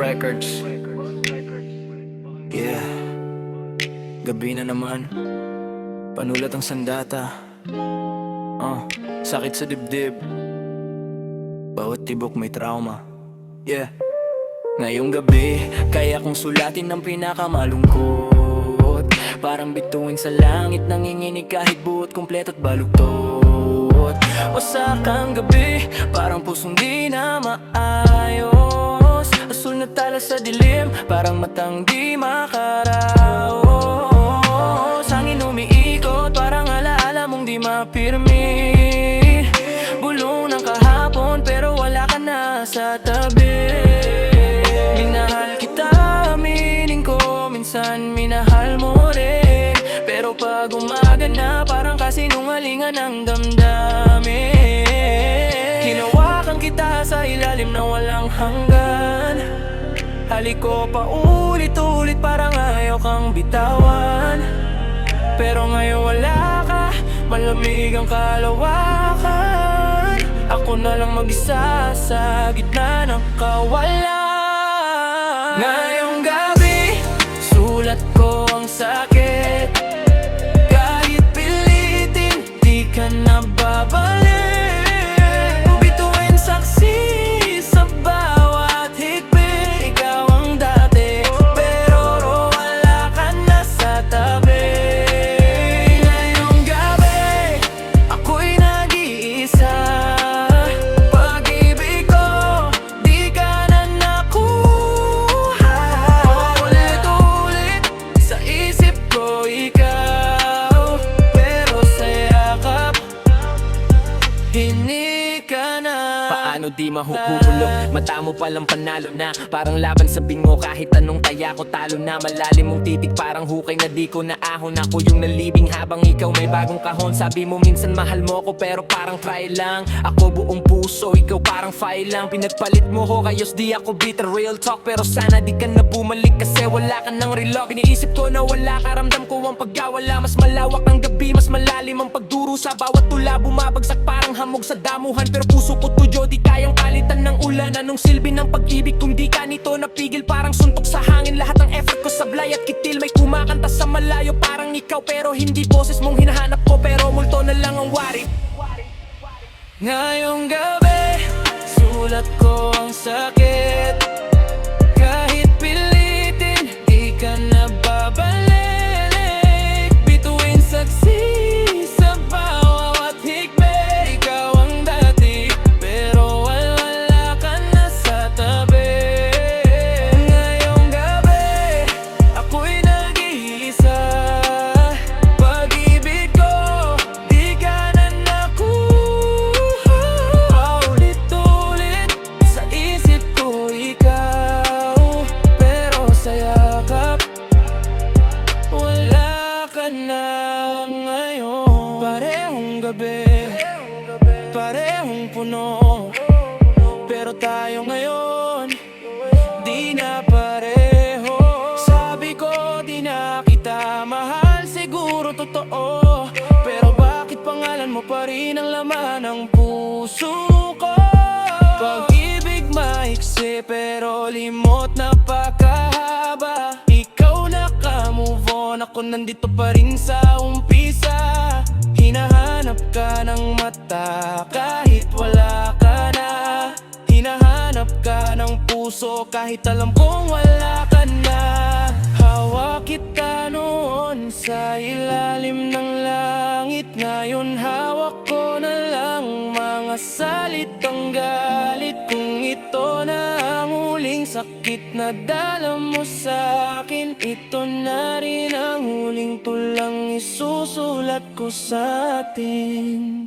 Records. Yeah, gabi na naman. Panulat ang sandata. Sakit sa dibdib. Bawat tibok may trauma. Yeah. Ngayong gabi, kaya kong sulatin ng pinakamalungkot. Parang bituin sa langit, nanginginig kahit buot, kumpleto at balugtot. Wasakang gabi, parang pusong di na maayos. Asul na tala sa dilim, parang matang di makaraos. Hangin umiikot, parang alaala mong di mapirmi. Bulong ng kahapon, pero wala ka na sa tabi. Minahal kita, aminin ko, minsan minahal mo rin. Pero pag umaga na, parang kasinungalingan ng damdamin. Hinawakan kita sa ilalim na walang hanggan. Halik ko pa ulit-ulit, parang ayaw kang bitawan. Pero ngayon wala ka, malamig ang kalawakan. Ako na lang mag-isa sa gitna ng kawalan. Ngayong gabi, sulat ko ang sakit. Kahit pilitin, di ka na babalik. Bituin saksi sa bawat higpit. Ikaw ang dati, pero wala ka na sa tabi. Ngayong gabi, ako'y nag-iisa. Pag-ibig ko, di ka na nakuha. Ulit-ulit sa isip ko ikaw, pero sa yakap, hindi ka na. Paano di mahuhulog? Mata mo palang panalo na. Parang laban sa bingo, kahit anong taya ko talo na. Malalim mong titig, parang hukay na di ko naahon. Ako yung nalibing habang ikaw may bagong kahon. Sabi mo minsan mahal mo ko, pero parang try lang. Ako buong puso, ikaw parang file lang. Pinagpalit mo ko, kayos di ako bitter. Real talk, pero sana di ka na bumalik, kasi wala ka ng relog. Iniisip ko na wala ka, ramdam ko ang pagkawala. Mas malawak ang gabi, mas malalim ang pagduro. Sa bawat tula bumabagsak parang hamog sa damuhan. Pero puso ko tuyo, di kayang palitan ng ulan. Anong silbi ng pag-ibig kung di ka nito napigil? Parang suntok sa hangin, lahat ng effort ko sablay at kitil. May kumakanta sa malayo, parang ikaw, pero hindi boses mong hinahanap ko. Pero multo na lang ang wari. Ngayong gabi, sulat ko ang sakit. Kahit pilitin, di ka na babalik. Bituin saksi sa bawat higpit. Ikaw ang dati, pero wala ka na sa tabi. Ngayong gabi, ako'y nag-iisa. Pag-ibig ko, di ka na nakuha. Ulit-ulit sa isip ko ikaw, pero sa yakap, wala ka na ngayon. Parehong gabi, parehong puno, pero tayo ngayon di na pareho. Sabi ko di na kita mahal, siguro totoo. Pero bakit pangalan mo pa rin ang laman ng puso ko? Pag-ibig maiksi, pero limot napakahaba. Ikaw naka-move on, ako nandito pa rin sa umpisa. Hinahanap ka ng mata kahit wala ka na. Hinahanap ka ng puso kahit alam kong wala ka na. Hawak kita noon sa ilalim ng langit. Ngayon hawak ko na lang mga salitang galit. Kung ito na ang huling sakit na dala mo sa akin, ito na rin ang huling tulang isusulat ko sa atin.